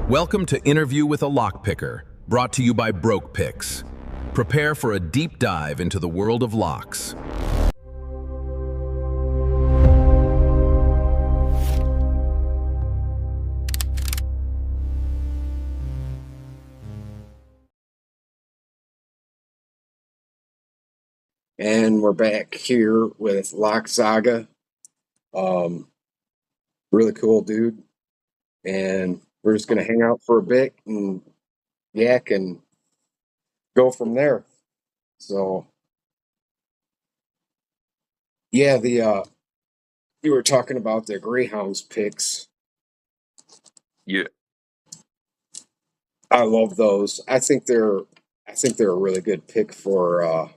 Welcome to Interview with a Lockpicker, brought to you by Broke Picks. Prepare for a deep dive into the world of locks. And we're back here with Lock Saga. Really cool dude. And we're just going to hang out for a bit and yak and go from there. So, yeah, you were talking about the Greyhounds picks. Yeah. I love those. I think they're a really good pick for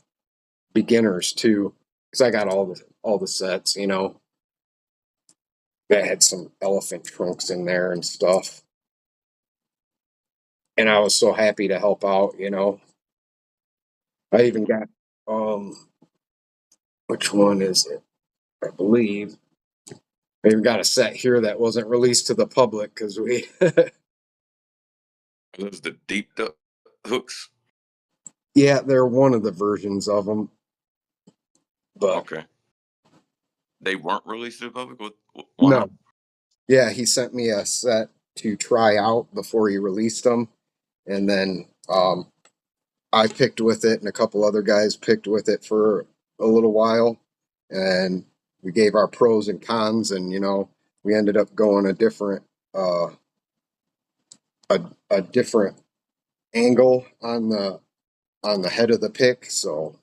beginners too, because I got all the sets, that had some elephant trunks in there and stuff. And I was so happy to help out, I even got which one is it? I believe I even got a set here that wasn't released to the public because we Those the deep hooks. yeah, they're one of the versions of them. But Okay. They weren't released to the public? Why no. not? Yeah, he sent me a set to try out before he released them. And then I picked with it and a couple other guys picked with it for a little while. And we gave our pros and cons, and we ended up going a different a different angle on the head of the pick, so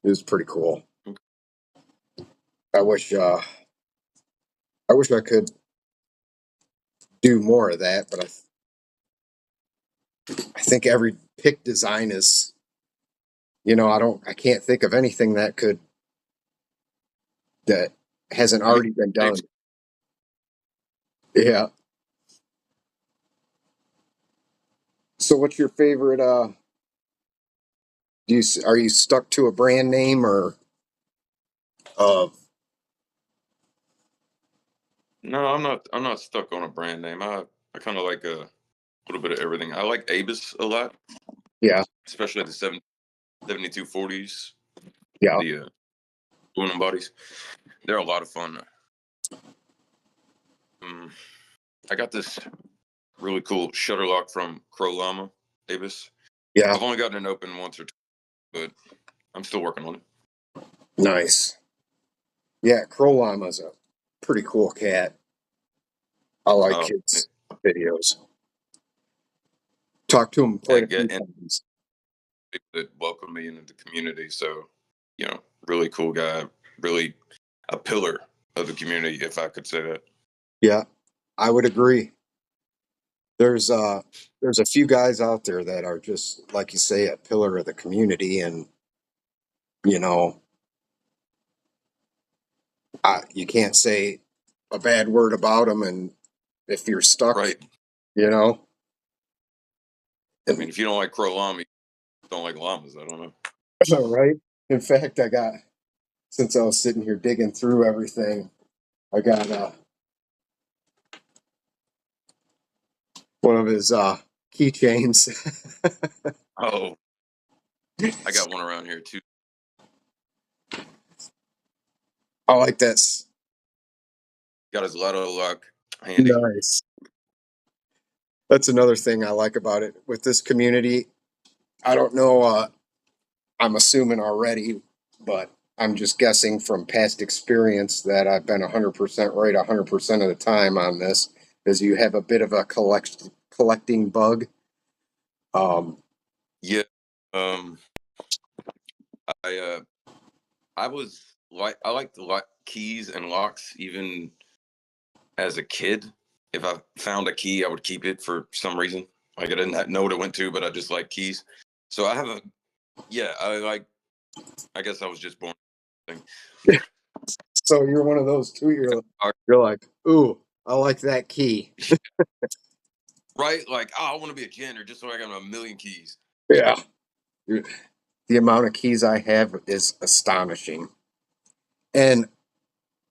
it was pretty cool. I wish I could do more of that, but I think every pick design is, I can't think of anything that hasn't already been done. Yeah. So what's your favorite are you stuck to a brand name or No, I'm not stuck on a brand name. I kind of like a little bit of everything. I like Avis a lot. Yeah. Especially the 7240s. Yeah. The aluminum bodies. They're a lot of fun. I got this really cool shutter lock from Crow Llama Avis. Yeah. I've only gotten it open once or two, but I'm still working on it. Nice. Yeah, Crow Llama's a pretty cool cat. I like his videos. Talk to him quite a few times. That welcomed me into the community. So, really cool guy, really a pillar of the community, if I could say that. Yeah, I would agree. There's a few guys out there that are just, like you say, a pillar of the community, and you can't say a bad word about them, and if you're stuck, right? I mean, if you don't like Crow Llama, you don't like llamas. I don't know. Right? In fact, since I was sitting here digging through everything, I got one of his keychains. Oh, I got one around here too. I like this. Got his lotto lock handy. Nice. That's another thing I like about it with this community. I don't know. I'm assuming already, but I'm just guessing from past experience that I've been 100% right 100% of the time on this, because you have a bit of a collecting bug. Yeah. I like to lock keys and locks even as a kid. If I found a key, I would keep it for some reason. Like I didn't know what it went to, but I just like keys. So I guess I was just born. So you're one of those too. You're like, ooh, I like that key. Right? Like, I want to be a janitor just so I got a million keys. Yeah. The amount of keys I have is astonishing. And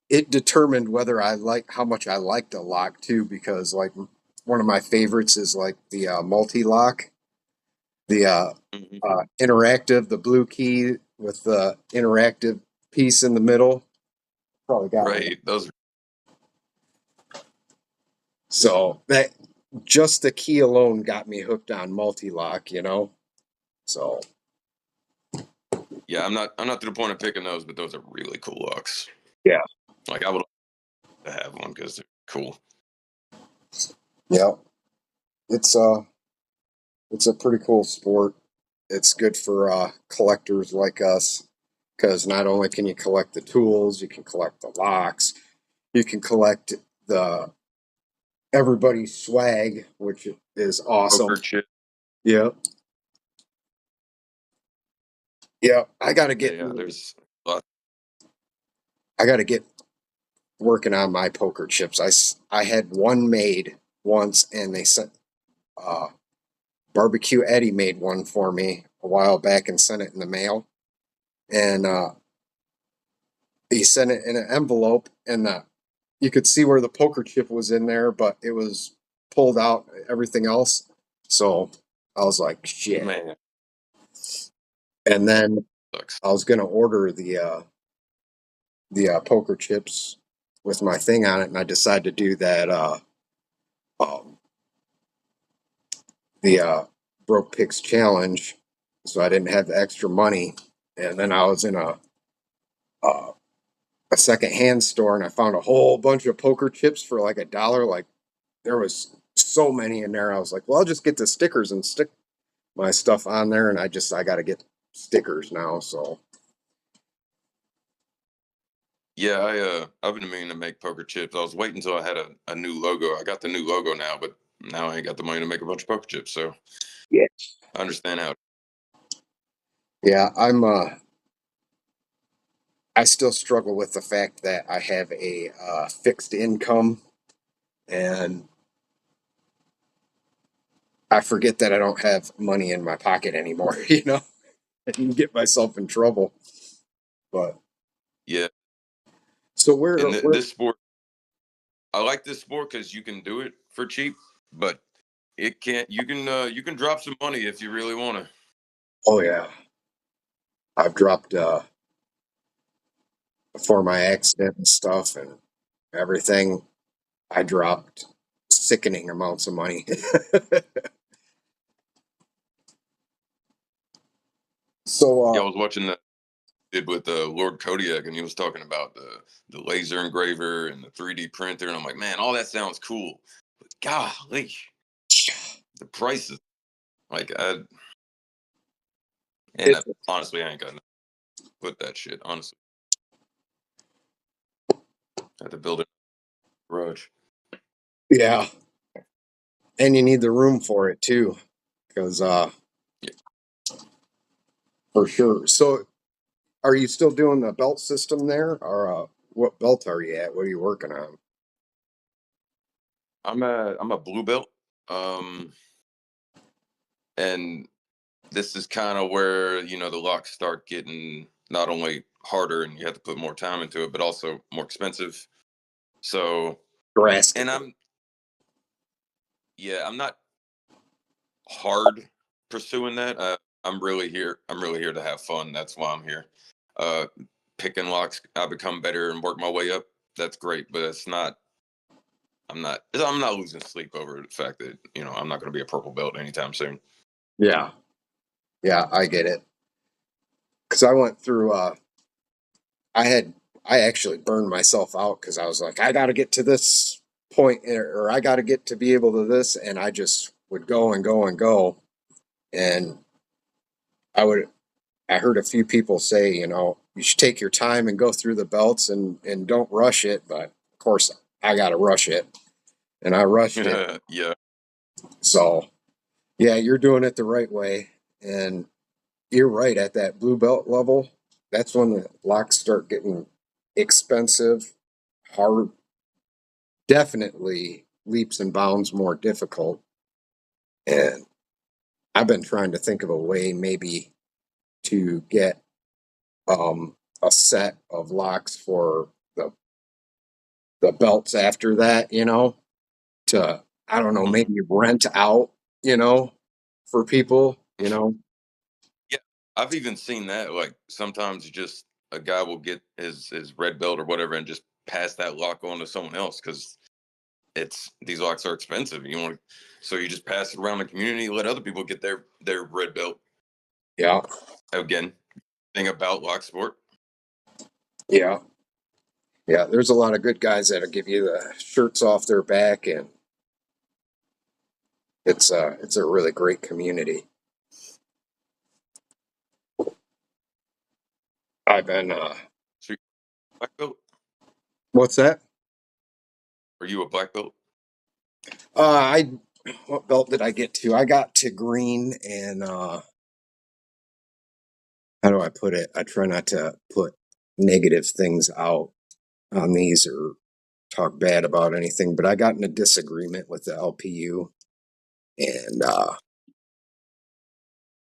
it determined whether how much I liked a lock too, because like one of my favorites is like the multi-lock, the Mhm. interactive, the blue key with the interactive piece in the middle. Probably got one. Right. Those. So that just the key alone got me hooked on multi-lock, you know. So Yeah, I'm not to the point of picking those, but those are really cool locks. yeah, Like I would like to have one because they're cool. yeah, it's it's a pretty cool sport. It's good for collectors like us because not only can you collect the tools, you can collect the locks, you can collect the everybody's swag, which is awesome. Poker chip. Yeah, yeah. I gotta get Yeah, there's a lot. I gotta get working on my poker chips. I had one made once, and they sent uh, Barbecue Eddie made one for me a while back and sent it in the mail, and he sent it in an envelope, and you could see where the poker chip was in there, but it was pulled out everything else. So I was like, shit. Man, And then sucks. I was gonna order the poker chips with my thing on it, and I decided to do that um, the broke picks challenge, so I didn't have the extra money. And then I was in uh, a second hand store, and I found a whole bunch of poker chips for like $1. Like there was so many in there. I was like, well, I'll just get the stickers and stick my stuff on there. And I got to get stickers now. So Yeah, I've been meaning to make poker chips. I was waiting until I had a new logo. I got the new logo now, but now I ain't got the money to make a bunch of poker chips. So yeah, I understand how. yeah, I still struggle with the fact that I have a fixed income, and I forget that I don't have money in my pocket anymore. You know, I can get myself in trouble. But Yeah, so and where this sport, I like this sport because you can do it for cheap, but it can't. You can drop some money if you really want to. oh yeah, I've dropped before my accident and stuff and everything. I dropped sickening amounts of money. So Yeah, I was watching that did with Lord Kodiak, and he was talking about the laser engraver and the 3D printer, and I'm like, man, all that sounds cool, but golly, the prices. Like I and it's honestly, I ain't got nothing to put that shit. Honestly, I had to build a garage. yeah, and you need the room for it too, because Yeah. for sure. So are you still doing the belt system there, or what belt are you at? What are you working on? I'm a blue belt, um, and this is kind of where the locks start getting not only harder and you have to put more time into it, but also more expensive. So, and Drastically. I'm not hard pursuing that. I'm really here. I'm really here to have fun. That's why I'm here. Uh, Picking locks, I become better and work my way up. That's great, but it's not. I'm not losing sleep over the fact that I'm not going to be a purple belt anytime soon. Yeah, yeah, I get it. Because I went through. I had I actually burned myself out because I was like, I got to get to this point, or I got to get to be able to this, and I just would go and go and go, and I would. I heard a few people say, you should take your time and go through the belts and don't rush it, but of course I got to rush it, and I rushed it. Yeah, So yeah, you're doing it the right way, and you're right at that blue belt level. That's when the locks start getting expensive, hard, definitely leaps and bounds more difficult. And I've been trying to think of a way maybe to get a set of locks for the belts after that, to I don't know, Mhm. maybe rent out, for people, Yeah, I've even seen that. Like sometimes just a guy will get his red belt or whatever and just pass that lock on to someone else because it's these locks are expensive. You want so you just pass it around the community, let other people get their red belt. Yeah. Again, thing about lock sport. Yeah. Yeah. There's a lot of good guys that'll give you the shirts off their back, and it's a really great community. I've been So you black belt? what's that? Are you a black belt? I what belt did I get to? I got to green, and how do I put it? I try not to put negative things out on these or talk bad about anything, but I got in a disagreement with the LPU, and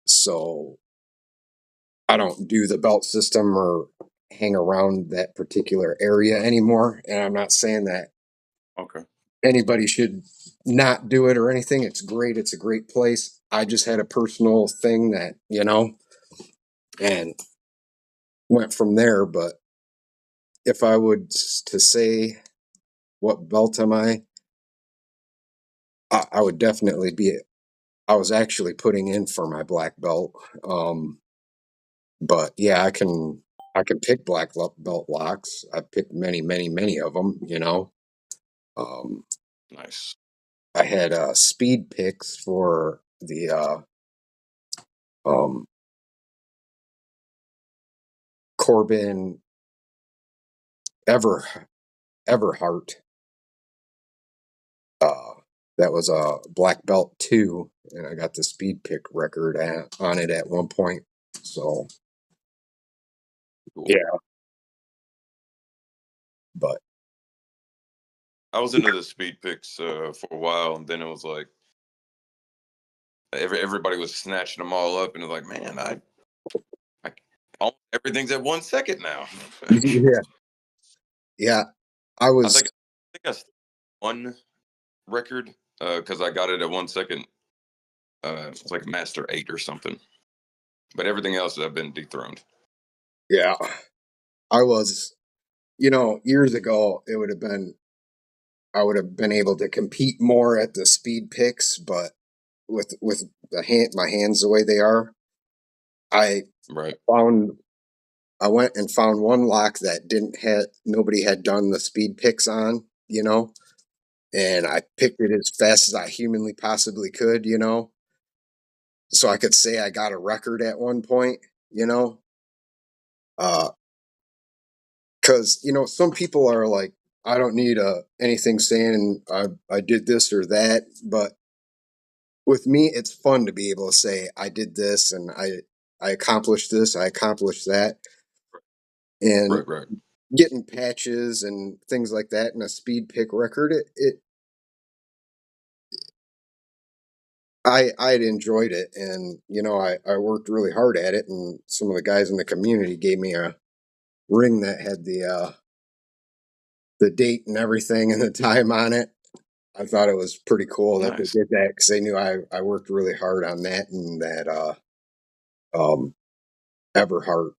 so I don't do the belt system or hang around that particular area anymore. And I'm not saying that Okay. anybody should not do it or anything. It's great. It's a great place. I just had a personal thing that, and went from there. But if I would to say what belt am I would definitely be. I was actually putting in for my black belt. But yeah, I can pick belt locks. I've picked many, many, many of them. Um, Nice. I had speed picks for the um, Corbin Ever Everhart. Uh, that was a black belt too, and I got the speed pick record on it at one point. So Cool. yeah, but I was into the speed picks for a while, and then it was like everybody was snatching them all up, and it was like, man, I almost everything's at 1 second now. yeah, yeah, I I was think I still have one record because I got it at 1 second. It's like Master 8 or something, but everything else I've been dethroned. yeah, I was. Years ago, it would have been I would have been able to compete more at the speed picks, but with my hands the way they are, I Right. found I went and found one lock that didn't had nobody had done the speed picks on, and I picked it as fast as I humanly possibly could, so I could say I got a record at one point, you know, uh, because some people are like, I don't need anything saying I did this or that, but with me, it's fun to be able to say I did this and I accomplished this, I accomplished that, and Right. Right. getting patches and things like that and a speed pick record. I'd enjoyed it, and I worked really hard at it, and some of the guys in the community gave me a ring that had the date and everything and the time on it. I thought it was pretty cool that they Nice. did that because they knew I worked really hard on that and that um Everhart,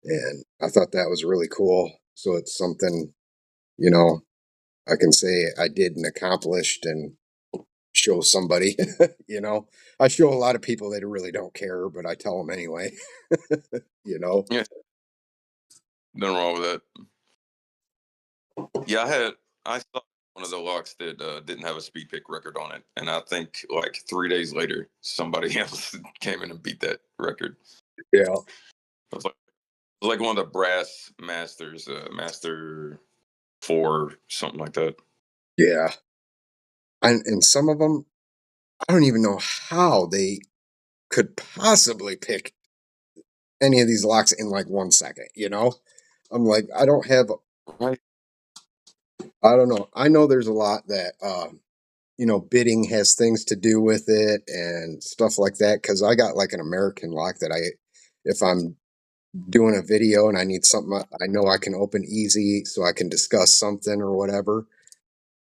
and I thought that was really cool. So it's something you know I can say I did and accomplished and show somebody. you know, I show a lot of people that really don't care, but I tell them anyway. you know, Yeah. Nothing wrong with that. Yeah, I saw one of the locks that didn't have a speed pick record on it, and I think like 3 days later, somebody else came in and beat that record. yeah, It was like one of the brass masters, Master 4, something like that. yeah, and some of them, I don't even know how they could possibly pick any of these locks in like 1 second. I'm like, Right. I don't know. I know there's a lot that bidding has things to do with it and stuff like that. Because I got like an American lock that if I'm doing a video and I need something I know I can open easy so I can discuss something or whatever,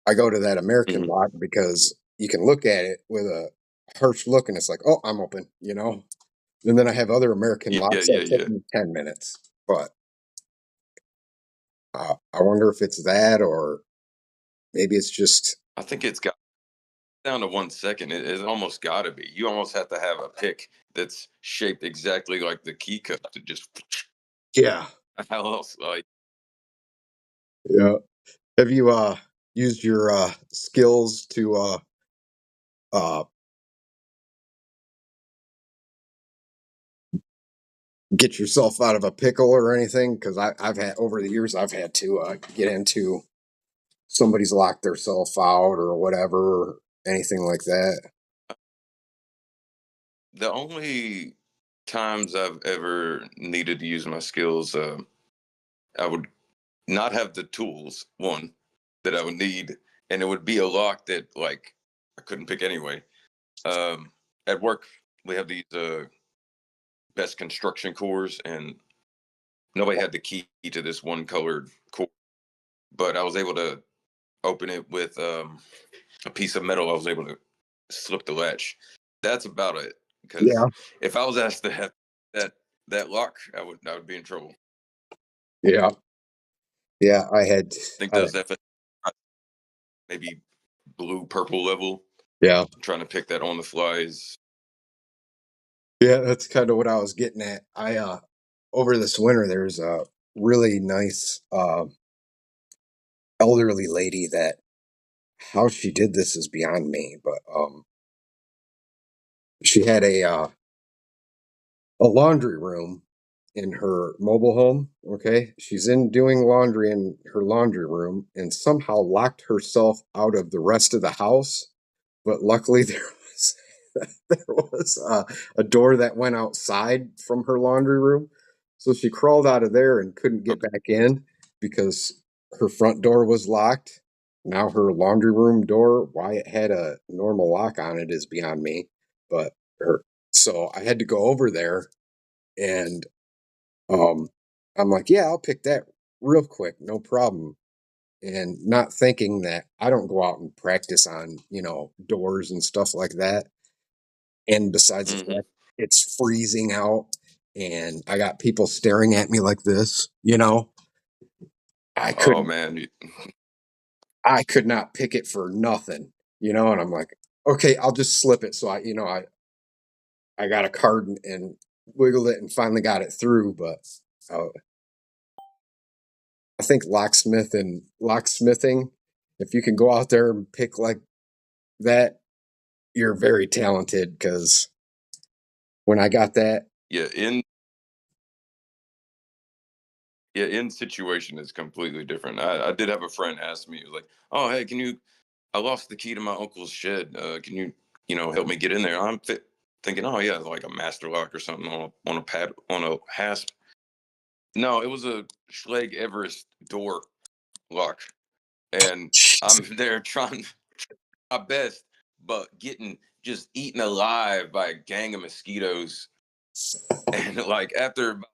I go to that American Mhm. lock because you can look at it with a harsh look and it's like, oh, I'm open, you know? And then I have other American Yeah, locks yeah, that take yeah. me 10 minutes. But I wonder if it's that or maybe it's just, I think it's got down to 1 second. It's almost got to be. You almost have to have a pick that's shaped exactly like the key cup to just. yeah. How else? Like, Yeah. Have you used your skills to uh get yourself out of a pickle or anything? Because I've had over the years I've had to get into somebody's locked their self out or whatever, or anything like that. the only times I've ever needed to use my skills, I would not have the tools, one, that I would need, and it would be a lock that, like, I couldn't pick anyway. Um, at work, we have these best construction cores, and nobody had the key to this one colored core, but I was able to open it with a piece of metal. I was able to slip the latch. That's about it. Because Yeah, if I was asked to have that that lock, I would be in trouble. yeah, yeah. I had, I think I, those FS maybe blue purple level. yeah, Trying to pick that on the fly is yeah. That's kind of what I was getting at. I over this winter, there's a really nice elderly lady that how she did this is beyond me, but she had a laundry room in her mobile home. Okay. She's in doing laundry in her laundry room and somehow locked herself out of the rest of the house. But luckily, there was a door that went outside from her laundry room. So she crawled out of there and couldn't get okay. back in because her front door was locked. Now her laundry room door, why it had a normal lock on it is beyond me. But her, so I had to go over there and um, I'm like, yeah, I'll pick that real quick, no problem. And not thinking that I don't go out and practice on, doors and stuff like that. And besides the Hmm. fact it's freezing out and I got people staring at me like this, I Oh couldn't, man, I could not pick it for nothing, and I'm like, okay, I'll just slip it. So I got a card and wiggled it and finally got it through. But uh, I think locksmithing, if you can go out there and pick like that, you're very talented. Because when I got that, yeah. In situation is completely different. I did have a friend ask me, he was like, "Oh, hey, can you? I lost the key to my uncle's shed. Can you help me get in there?" Thinking, "Oh yeah, like a master lock or something on a pad on a hasp." No, it was a Schlage Everest door lock, and I'm there trying my best, but getting just eaten alive by a gang of mosquitoes. And like after about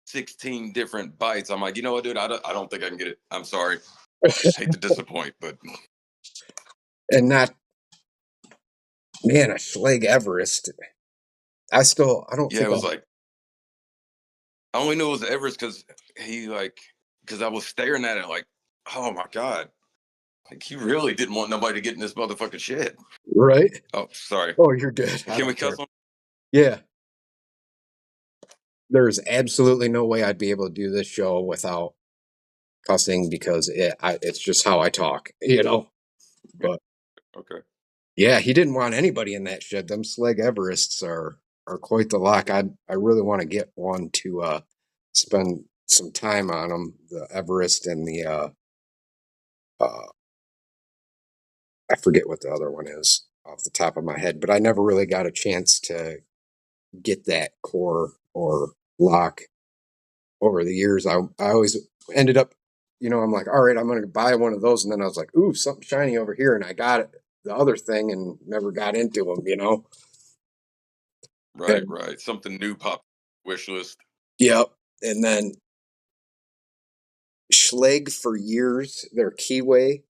16 different bites, I'm like, you know what, dude, I don't think I can get it. I'm sorry. Hate to disappoint, but and not, man, a Schlage Everest. I don't yeah, think it was like I only knew it was Everest because I was staring at it like, oh my god, like he really didn't want nobody to get in this motherfucking shed. right. Oh, sorry. Oh, you're good. I Can we don't cuss care. on? Yeah, there's absolutely no way I'd be able to do this show without cussing because it's just how I talk. But Okay. yeah, he didn't want anybody in that shed. Them Slag Everests are quite the lock. I really want to get one to spend some time on them. The Everest and the uh I forget what the other one is off the top of my head, but I never really got a chance to get that core or lock over the years. I always ended up, I'm like, all right, I'm going to buy one of those. And then I was like, ooh, something shiny over here. And I got it, the other thing and never got into them. Right, And right. Something new pop wish list. yep. And then Schlage for years, their Keyway.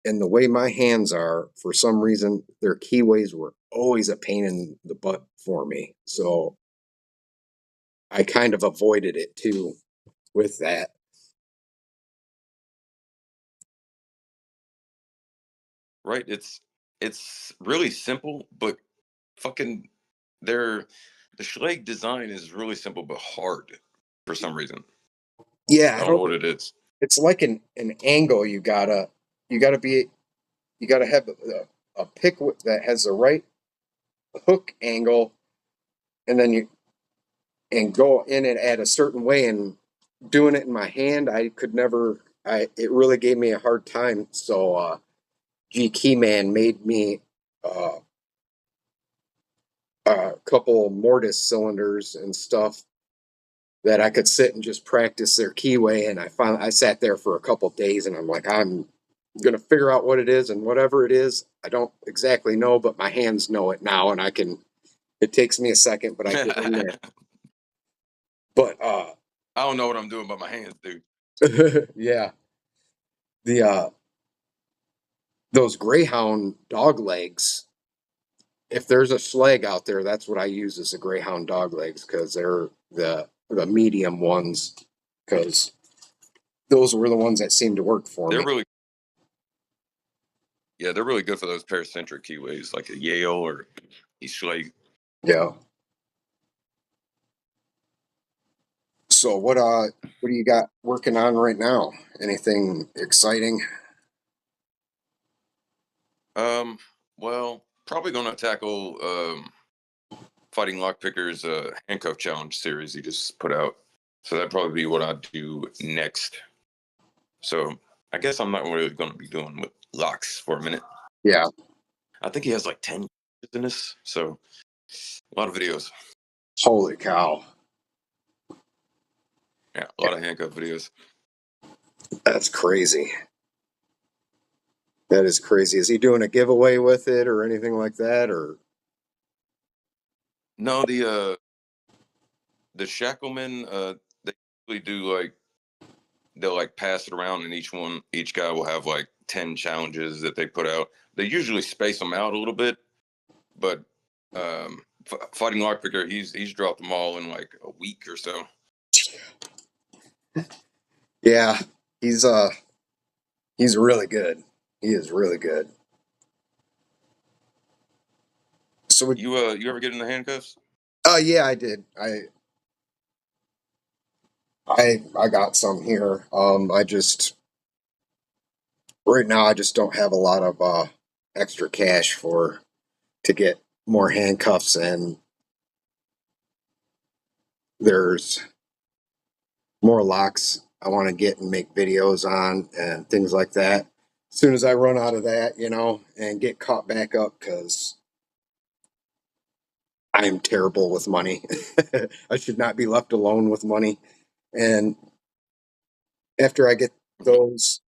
And the way my hands are, for some reason, their keyways were always a pain in the butt for me. So I kind of avoided it too with that. Right? It's really simple, but fucking their the Schleg design is really simple but hard for some reason. Yeah, I I don't know don't. what it is. It's like an angle. You gotta have a pick that has the right hook angle, and then you and go in it at a certain way. And doing it in my hand, I could never. It really gave me a hard time. So G Keyman made me uh, a couple mortise cylinders and stuff that I could sit and just practice their keyway. And I sat there for a couple days, and I'm like, I'm gonna figure out what it is, and whatever it is, I don't exactly know, but my hands know it now, and I can. It takes me a second, but I get in there. I But don't know what I'm doing, but my hands do. yeah, the those Greyhound dog legs. If there's a Schleg out there, that's what I use as the Greyhound dog legs because they're the medium ones because those were the ones that seemed to work for They're me. really Yeah, they're really good for those paracentric keyways, like a Yale or a Schleg. Yeah. So what do you got working on right now? Anything exciting? Well, probably gonna tackle Fighting Lockpicker's handcuff challenge series he just put out. So that'd probably be what I'd do next. So I guess I'm not really gonna be doing with locks for a minute. Yeah. I think he has like 10 in this, so a lot of videos. Holy cow. Yeah, a lot of handcuff videos. That's crazy. That is crazy. Is he doing a giveaway with it or anything like that? Or No, the Shackleman, they usually do like they'll like pass it around, and each guy will have like 10 challenges that they put out. They usually space them out a little bit, but Fighting Lockpicker, he's dropped them all in like a week or so. yeah, he's uh he's really good. He is really good. So You ever get in the handcuffs? yeah, I did. I got some here. I just right now I just don't have a lot of extra cash for to get more handcuffs, and there's more locks I want to get and make videos on and things like that. As soon as I run out of that, and get caught back up because I'm terrible with money. I should not be left alone with money. And after I get those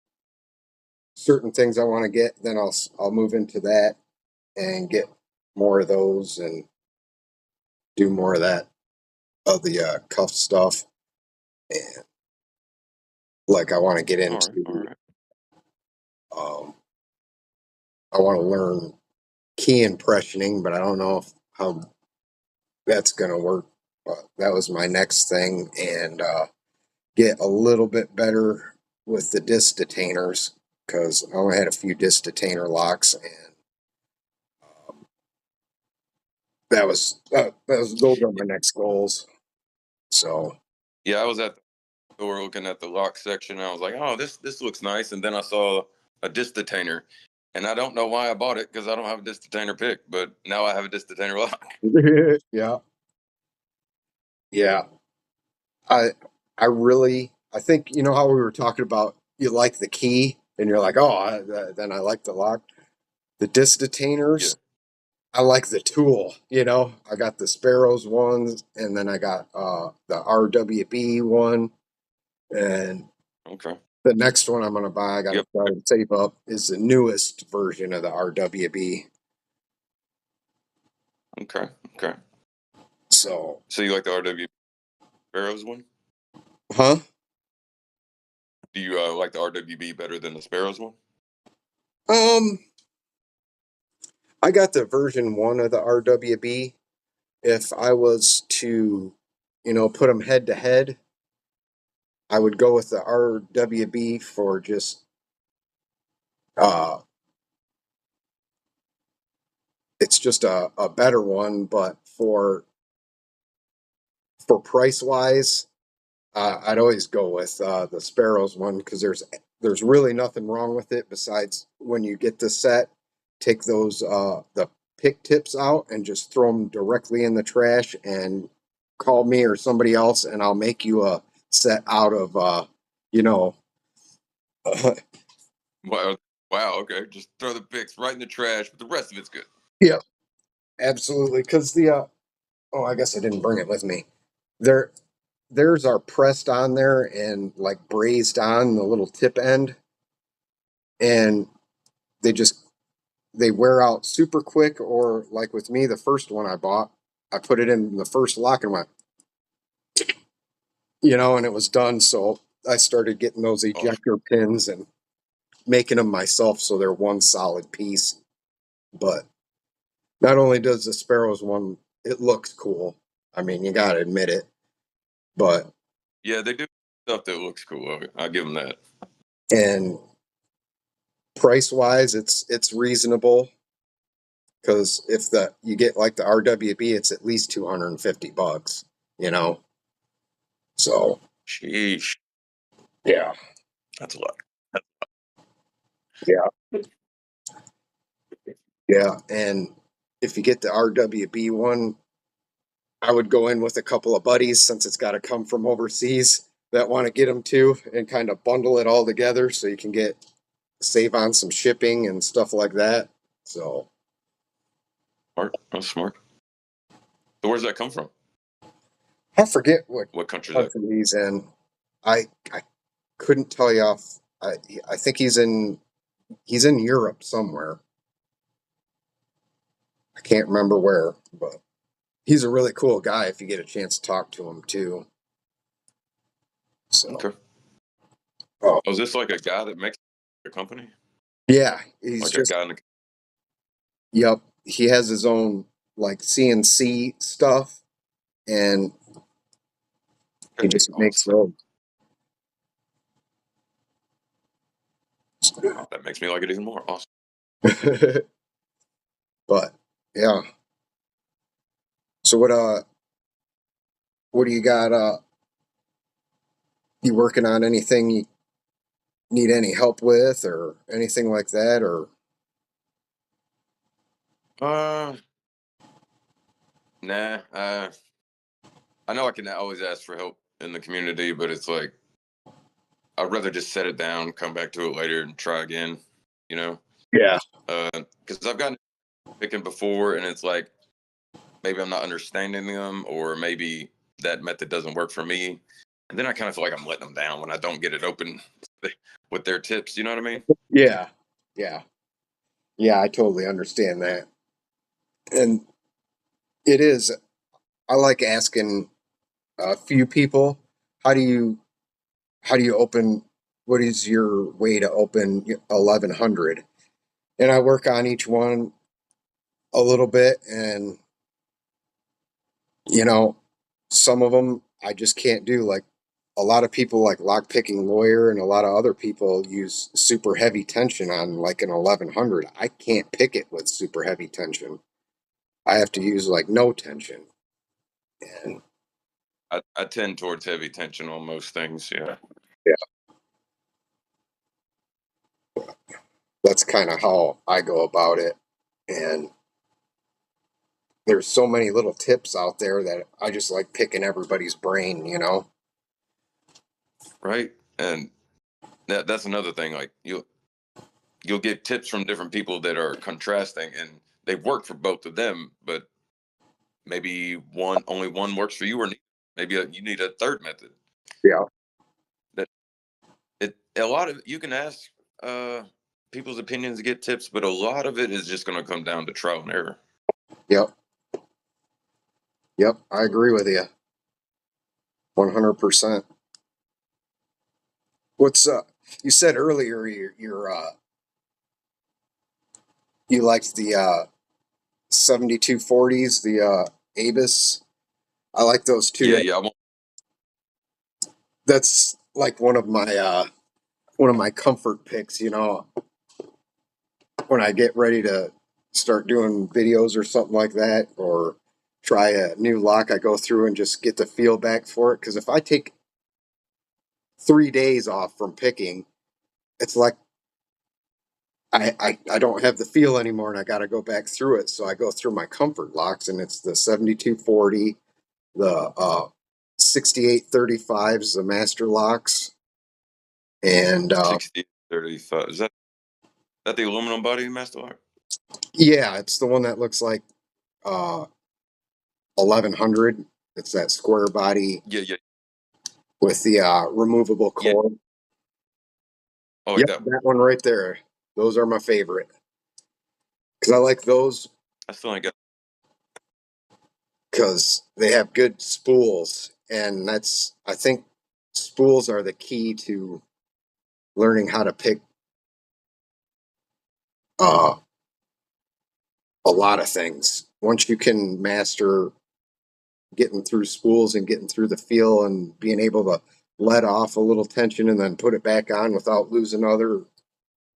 certain things I want to get, then I'll move into that and get more of those and do more of that of the cuff stuff. And like I want to get All right, all into, right. um, I want to learn key impressioning, but I don't know how that's going to work. But that was my next thing, and get a little bit better with the disc detainers because I only had a few disc detainer locks, and um, those are my next goals. So Yeah, I was at the store looking at the lock section, and I was like, oh, this looks nice. And then I saw a disc detainer, and I don't know why I bought it because I don't have a disc detainer pick, but now I have a disc detainer lock. yeah, yeah. I I think how we were talking about you like the key and you're like, oh, then I like the lock. The disc Yeah. detainers, I like the tool. I got the Sparrows ones, and then I got the RWB one, and Okay. the next one I'm gonna buy, I gotta Yep. try to save up, is the newest version of the RWB. Okay. Okay. So, So you like the RW Sparrows one? huh? Do you like the RWB better than the Sparrows one? Um, I got the version 1 of the RWB. If I was to, put them head to head, I would go with the RWB for just uh it's just a better one, but for price wise, I'd always go with the Sparrows one because there's really nothing wrong with it besides when you get the set, take those the pick tips out and just throw them directly in the trash and call me or somebody else and I'll make you a set out of you know Wow. Wow. Okay. Just throw the picks right in the trash, but the rest of it's good. yeah, absolutely. Because the oh, I guess I didn't bring it with me. There, theirs are pressed on there and like brazed on the little tip end, and they just they wear out super quick. Or like with me, the first one I bought, I put it in the first lock and went, and it was done. So I started getting those Awesome. ejector pins and making them myself so they're one solid piece. But not only does the Sparrows one, it looks cool. I mean, you got to admit it. But Yeah, they do stuff that looks cool. I'll give them that. and price wise, it's reasonable because if the you get like the RWB, it's at least $250. You know, so Sheesh. yeah, That's a lot. yeah, yeah. And if you get the RWB one, I would go in with a couple of buddies since it's got to come from overseas that want to get them too, and kind of bundle it all together so you can get save on some shipping and stuff like that. So Smart. That's smart. So where's that come from? I forget what What country is that? country he's in. I couldn't tell you off. I think he's in Europe somewhere. I can't remember where, but he's a really cool guy if you get a chance to talk to him too. So, Okay. oh Oh, is this like a guy that makes a company? yeah, he's Like a just guy in the yep. He has his own like CNC stuff, and he okay, just makes awesome. those. Oh, that makes me like it even more. Awesome. But yeah. So what do you got? You working on anything you need any help with or anything like that? Or Uh, nah. I know I can always ask for help in the community, but it's like I'd rather just set it down, come back to it later, and try again. You know, yeah, because I've gotten picking before, and it's like maybe I'm not understanding them, or maybe that method doesn't work for me, and then I kind of feel like I'm letting them down when I don't get it open with their tips. You know what I mean? yeah, yeah, yeah. I totally understand that, and it is. I like asking a few people, how do you how do you open? What is your way to open 1100? And I work on each one a little bit, and you know, some of them I just can't do. Like a lot of people, like lockpicking lawyer, and a lot of other people use super heavy tension on like an 1100. I can't pick it with super heavy tension. I have to use like no tension, and I tend towards heavy tension on most things. Yeah. yeah, that's kind of how I go about it. And there's so many little tips out there that I just like picking everybody's brain. Right. And that's another thing. Like you'll get tips from different people that are contrasting, and they work for both of them, but maybe only one works for you, or maybe you need a third method. Yeah, That a lot of you can ask uh, people's opinions to get tips, but a lot of it is just going to come down to trial and error. yep, yep. I agree with you 100%. What's you said earlier You liked the 7240s, the Avis. I like those too. Yeah, yeah. I want, That's like one of my comfort picks, when I get ready to start doing videos or something like that, or try a new lock, I go through and just get the feel back for it. Because if I take 3 days off from picking, it's like I don't have the feel anymore, and I got to go back through it. So I go through my comfort locks, and it's the 7240, the 6835s, the master locks, and 6035. Is that the aluminum body master lock? yeah, it's the one that looks like uh, 1100. It's that square body Yeah, yeah, with the removable yeah. core. I like Yep, that one. that one right there. Those are my favorite because I like those I still ain't got. because they have good spools, and I think spools are the key to learning how to pick uh, a lot of things. Once you can master getting through spools and getting through the feel and being able to let off a little tension and then put it back on without losing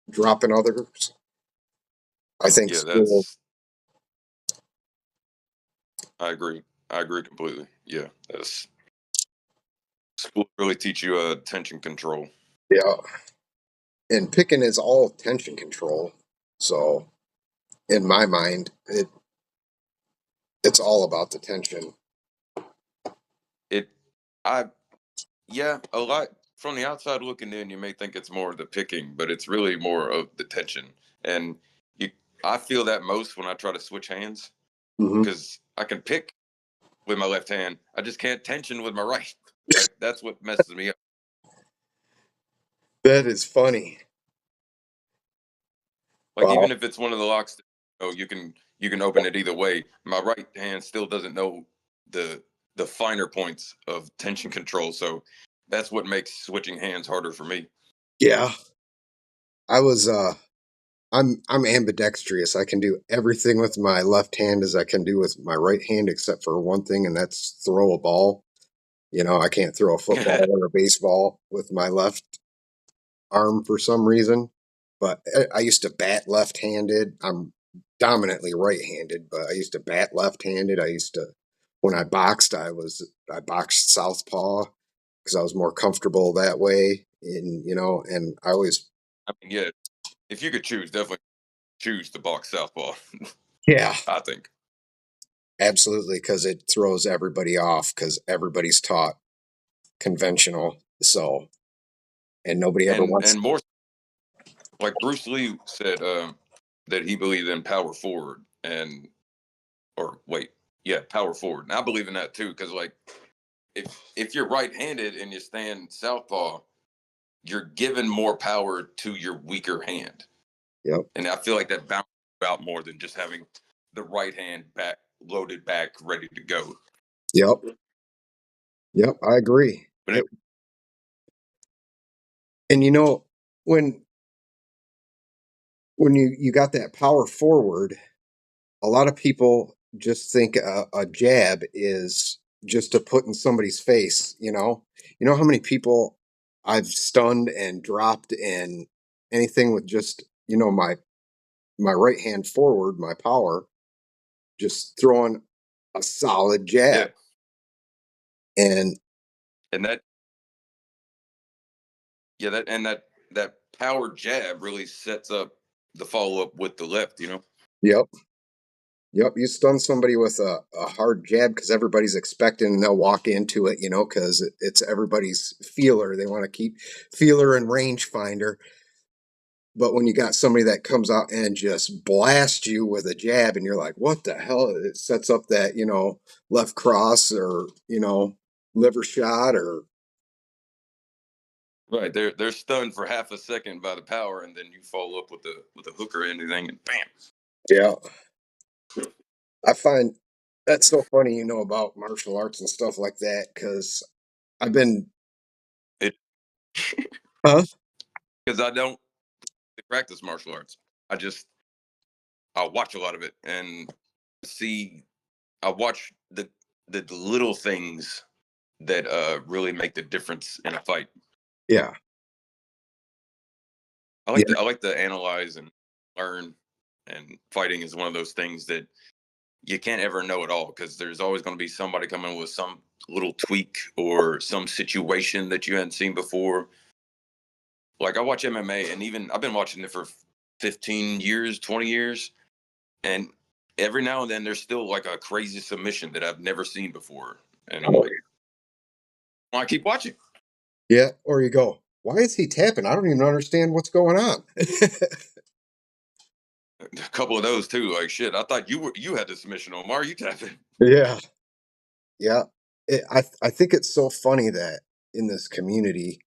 dropping others. I think Yeah, spool. that's. I agree. I agree completely. Yeah, that's. School really teach you tension control. Yeah, and picking is all tension control. So in my mind, it's all about the tension. It. I. Yeah, a lot from the outside looking in, you may think it's more of the picking, but it's really more of the tension. And you, I feel that most when I try to switch hands Hmm. because I can pick with my left hand. I just can't tension with my right. Like that's what messes me up. That is funny. Like Wow. even if it's one of the locks, that, you can open it either way. My right hand still doesn't know the the finer points of tension control. So that's what makes switching hands harder for me. Yeah, I was. I'm ambidextrous. I can do everything with my left hand as I can do with my right hand, except for one thing, and that's throw a ball. I can't throw a football or a baseball with my left arm for some reason. But I used to bat left-handed. I'm dominantly right-handed, but I used to bat left-handed. When I boxed southpaw because I was more comfortable that way. And I always, I mean, yeah, if you could choose, definitely choose the box southpaw. yeah, I think, absolutely, because it throws everybody off because everybody's taught conventional. So, and nobody ever and wants. more like Bruce Lee said that he believed in power forward and or wait, yeah, power forward. And I believe in that too because like if you're right-handed and you stand southpaw, you're giving more power to your weaker hand, Yep, and I feel like that balances out more than just having the right hand back loaded back ready to go. yep, yep. I agree. But And when you got that power forward, a lot of people just think a jab is just to put in somebody's face. How many people I've stunned and dropped and anything with just my right hand forward, my power, just throwing a solid yeah, jab. And and that yeah that and that power jab really sets up the follow up with the left. yep, yep, you stun somebody with a hard jab because everybody's expecting and they'll walk into it, because it's everybody's feeler. They want to keep feeler and rangefinder. But when you got somebody that comes out and just blasts you with a jab and you're like, what the hell? It sets up that, left cross or, liver shot or, Right, they're stunned for half a second by the power, and then you follow up with a hook or anything, and bam. yeah. I find that's so funny, about martial arts and stuff like that because I've been, It huh? because I don't practice martial arts. I just I watch a lot of it and see. I watch the little things that really make the difference in a fight. Yeah. I like to analyze and learn, and fighting is one of those things that you can't ever know it all because there's always going to be somebody coming with some little tweak or some situation that you hadn't seen before. Like I watch MMA, and even I've been watching it for 15 years, 20 years, and every now and then there's still like a crazy submission that I've never seen before, and I'm like, well, I keep watching. Yeah. Or you go, why is he tapping? I don't even understand what's going on. A couple of those too. Like shit, I thought you had the submission on. Why are you tapping? Yeah. Yeah. I think it's so funny that in this community,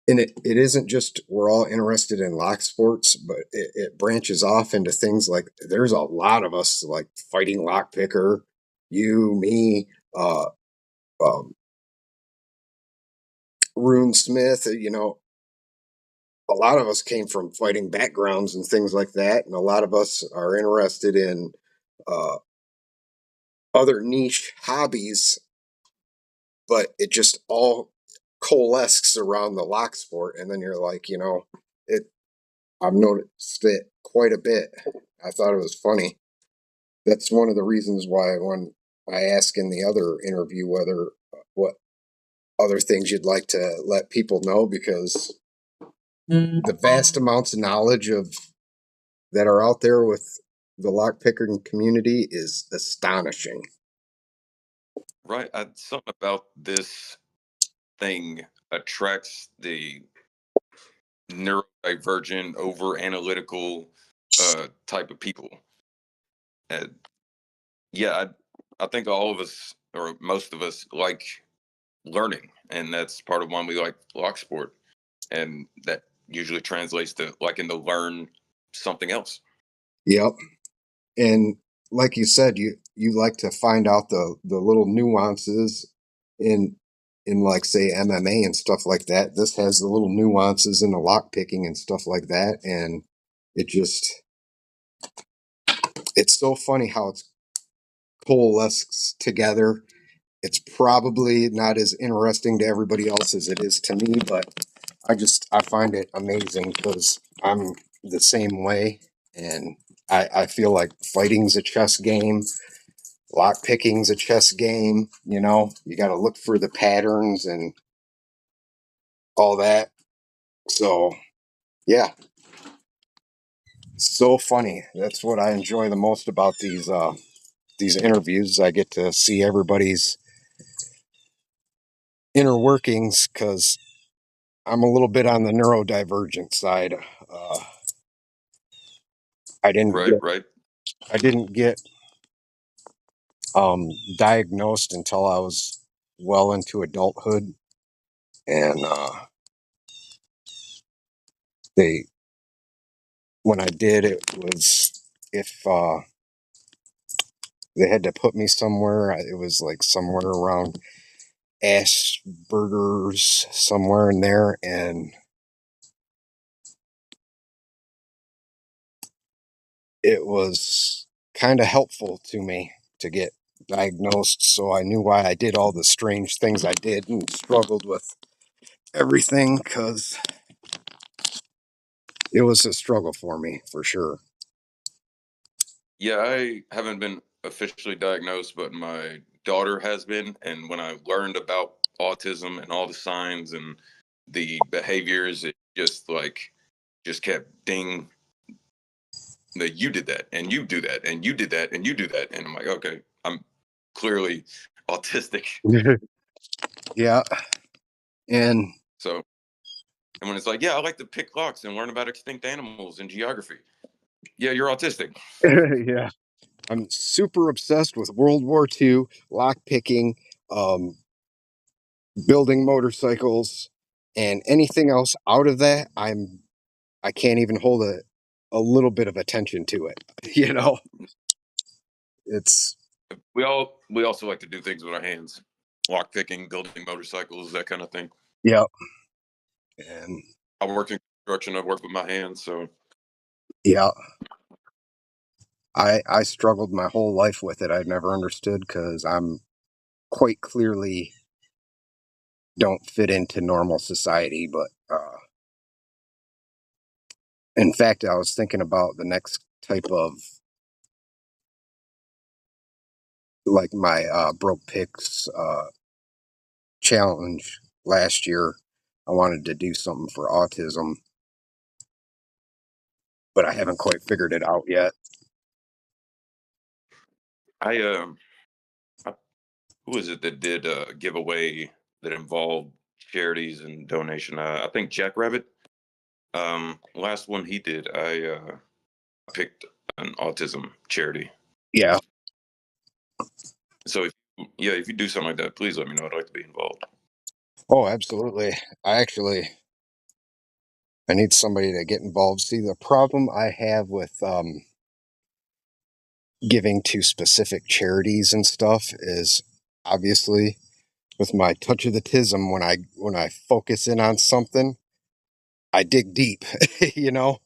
and it isn't just we're all interested in lock sports, but it branches off into things like there's a lot of us like fighting lock picker, you, me, um, Rune Smith, a lot of us came from fighting backgrounds and things like that, and a lot of us are interested in uh, other niche hobbies, but it just all coalesces around the lock sport, and then you're like, it. I've noticed it quite a bit. I thought it was funny. That's one of the reasons why when I ask in the other interview whether what other things you'd like to let people know, because the vast amounts of knowledge of that are out there with the lockpicking community is astonishing. Right. Something about this thing attracts the neurodivergent, over analytical type of people. And yeah, I think all of us, or most of us, like learning, and that's part of why we like lock sport, and that usually translates to liking to learn something else. Yep. And like you said, you like to find out the little nuances in like say MMA and stuff like that. This has the little nuances in the lock picking and stuff like that, and it just it's so funny how it's coalesces together. It's probably not as interesting to everybody else as it is to me, but I find it amazing because I'm the same way, and I feel like fighting's a chess game, lock picking's a chess game. You got to look for the patterns and all that. So yeah, so funny. That's what I enjoy the most about these interviews. I get to see everybody's inner workings because I'm a little bit on the neurodivergent side. Uh, I didn't Right, get right. I didn't get diagnosed until I was well into adulthood, and they when I did, it was if they had to put me somewhere, it was like somewhere around Asperger's, somewhere in there, and it was kind of helpful to me to get diagnosed, so I knew why I did all the strange things I did and struggled with everything because it was a struggle for me for sure. Yeah, I haven't been officially diagnosed, but my daughter has been. And when I learned about autism and all the signs and the behaviors, it just kept ding that you did that and you do that and you did that and you do that. And I'm like, okay, I'm clearly autistic. Yeah, and So, and when it's like, yeah, I like to pick locks and learn about extinct animals and geography. Yeah, you're autistic. yeah, I'm super obsessed with World War II, lock picking, um, building motorcycles, and anything else out of that. I can't even hold a little bit of attention to it. It's We also like to do things with our hands, lock picking, building motorcycles, that kind of thing. yep, and I work in construction. I work with my hands, so yeah, I struggled my whole life with it. I never understood because I'm quite clearly don't fit into normal society. But in fact, I was thinking about the next type of like my broke picks challenge last year. I wanted to do something for autism, but I haven't quite figured it out yet. I who was it that did a giveaway that involved charities and donation? I think Jackrabbit. Last one he did, I picked an autism charity. Yeah. So if you do something like that, please let me know. I'd like to be involved. Oh, absolutely. I need somebody to get involved. See, the problem I have with giving to specific charities and stuff is obviously with my touch of the tism when I focus in on something, I dig deep, you know?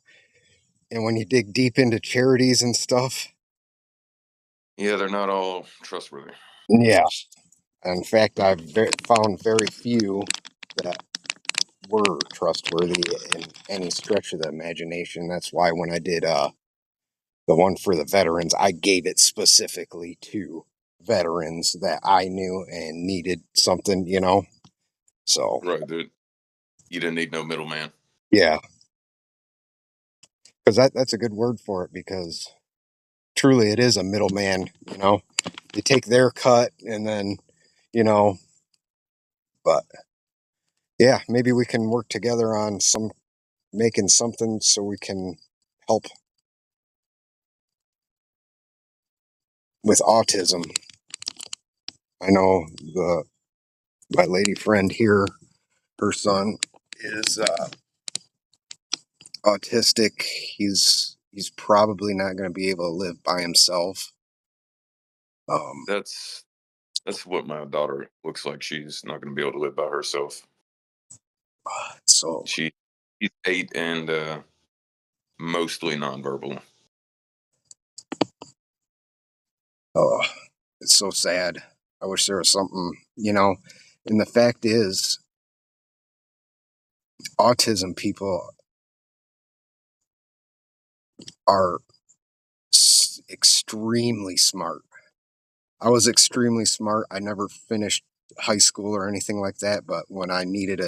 And when you dig deep into charities and stuff, Yeah, they're not all trustworthy. yeah. In fact, I've found very few that were trustworthy in any stretch of the imagination. That's why when I did the one for the veterans, I gave it specifically to veterans that I knew and needed something, you know? So, Right, dude. You didn't need no middleman. yeah, because that's a good word for it because truly it is a middleman, you know? They take their cut and then, you know, but yeah, maybe we can work together on making something so we can help with autism. I know my lady friend here, her son is autistic. He's probably not going to be able to live by himself. Um, That's what my daughter looks like. She's not going to be able to live by herself. so She's 8 and mostly nonverbal. oh, it's so sad. I wish there was something, you know. And the fact is, autism people are extremely smart. I was extremely smart. I never finished high school or anything like that, but when I needed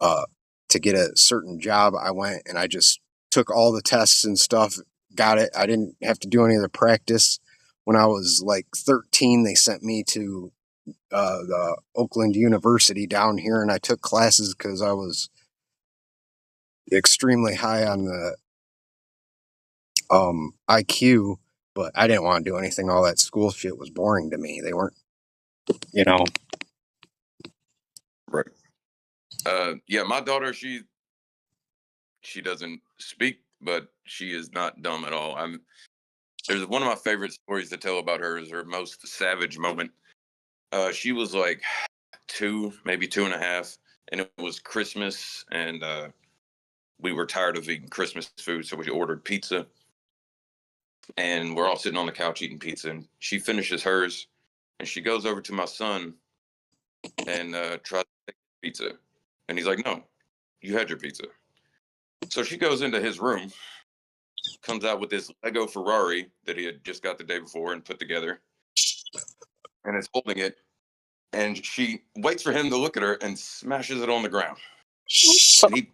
uh to get a certain job, I went and I just took all the tests and stuff, got it. I didn't have to do any of the practice. When I was like 13, they sent me to the Oakland University down here, and I took classes because I was extremely high on the IQ, but I didn't want to do anything. All that school shit was boring to me. They weren't, you know. Right. Yeah, my daughter, she doesn't speak, but she is not dumb at all. There's one of my favorite stories to tell about her is her most savage moment. She was like 2, maybe 2.5, and it was Christmas, and we were tired of eating Christmas food, so we ordered pizza, and we're all sitting on the couch eating pizza, and she finishes hers, and she goes over to my son and tries to take pizza, and he's like, "No, you had your pizza." So she goes into his room, comes out with this Lego Ferrari that he had just got the day before and put together, and is holding it. And she waits for him to look at her and smashes it on the ground. And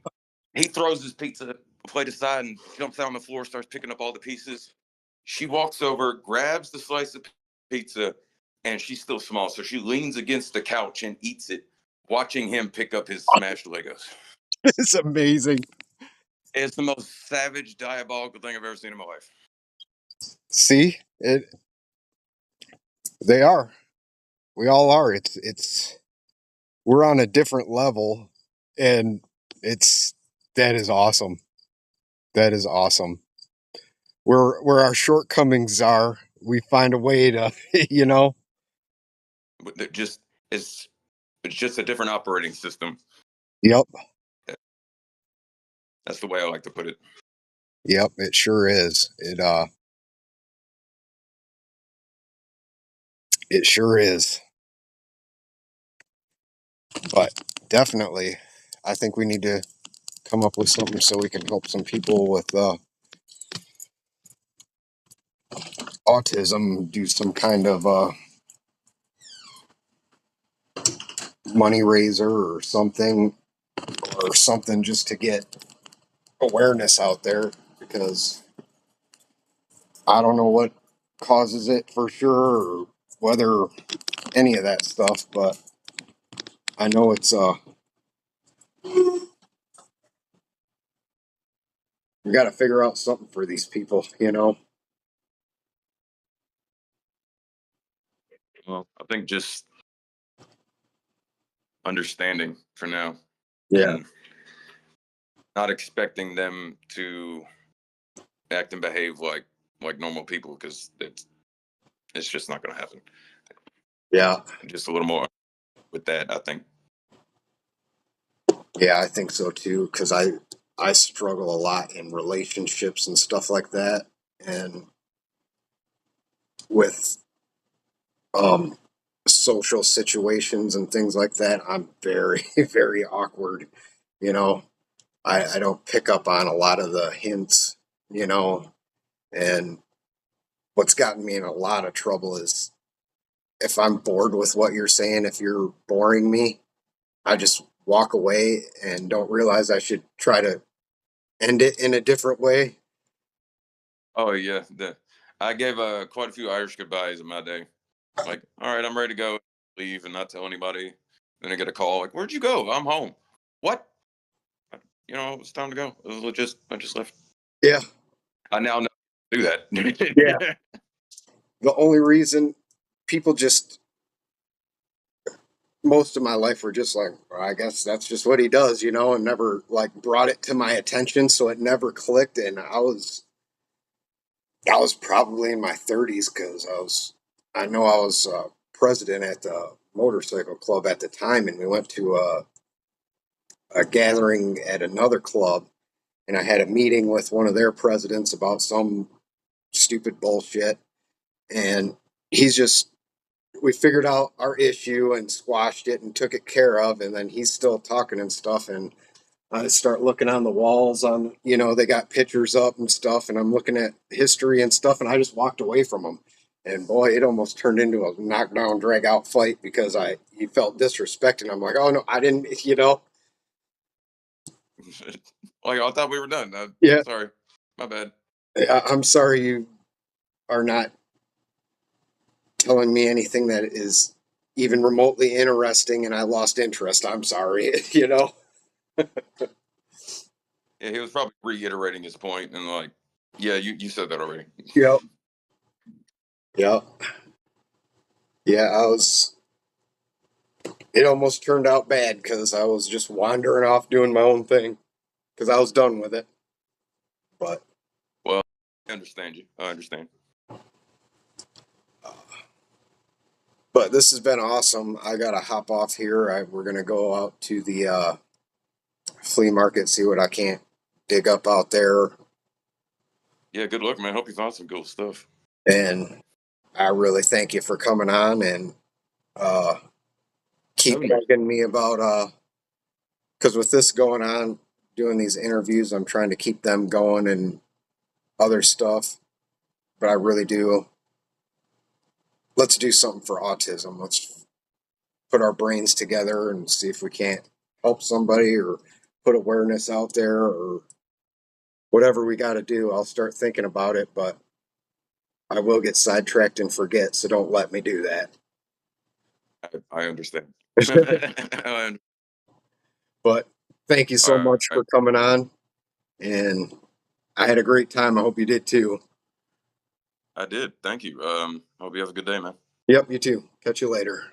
he throws his pizza plate aside and jumps out on the floor, starts picking up all the pieces. She walks over, grabs the slice of pizza, and she's still small, so she leans against the couch and eats it, watching him pick up his smashed Legos. It's amazing. It's the most savage, diabolical thing I've ever seen in my life. See, they are. We all are. It's we're on a different level, and it's that is awesome. That is awesome. Where our shortcomings are, we find a way to, you know. But it's just a different operating system. Yep, That's the way I like to put it. yep. It sure is. It It sure is. But definitely, I think we need to come up with something so we can help some people with autism, do some kind of money raiser or something just to get awareness out there, because I don't know what causes it for sure, or whether any of that stuff, but I know it's we got to figure out something for these people, you know. Well, I think just understanding for now, Yeah. and not expecting them to act and behave like normal people, because it's just not going to happen. Yeah. Just a little more with that, I think. Yeah, I think so too, because I struggle a lot in relationships and stuff like that, and with um social situations and things like that. I'm very very awkward, you know. I don't pick up on a lot of the hints, you know. And what's gotten me in a lot of trouble is if I'm bored with what you're saying, if you're boring me, I just walk away and don't realize I should try to end it in a different way. Oh yeah, I gave quite a few Irish goodbyes in my day. Like, all right, I'm ready to go, leave, and not tell anybody. Then I get a call like, "Where'd you go?" "I'm home." "What?" It's time to go. It was legit. I just left. Yeah. I now know how to do Yeah. that. The only reason people just most of my life were just like, well, I guess that's just what he does, you know, and never like brought it to my attention, so it never clicked. And I was probably in my 30s, because I know I was president at the motorcycle club at the time, and we went to a gathering at another club, and I had a meeting with one of their presidents about some stupid bullshit, and he's just we figured out our issue and squashed it and took it care of, and then he's still talking and stuff, and I start looking on the walls on, they got pictures up and stuff, and I'm looking at history and stuff, and I just walked away from him. And boy, it almost turned into a knockdown, drag out fight, because he felt disrespected. I'm like, oh no, I didn't. Like, I thought we were done. Yeah, Sorry, my bad. I'm sorry you are not telling me anything that is even remotely interesting, and I lost interest. I'm sorry. Yeah, he was probably reiterating his point, and like, yeah, you said that already. Yep. Yep. Yeah, it almost turned out bad, because I was just wandering off doing my own thing, because I was done with it. But Well, I understand you. I understand. but this has been awesome. I gotta hop off here. We're gonna go out to the flea market, see what I can't dig up out there, Yeah, good luck, man. Hope you found some cool stuff. and I really thank you for coming on and uh, keep Oh, begging me about because with this going on, doing these interviews, I'm trying to keep them going and other stuff. But I really do. Let's do something for autism. Let's put our brains together and see if we can't help somebody, or put awareness out there, or whatever we got to do. I'll start thinking about it, but I will get sidetracked and forget. So don't let me do that. I understand. But thank you so All much right, for coming on. And I had a great time. I hope you did too. I did. Thank you. Hope you have a good day, man. Yep, you too. Catch you later.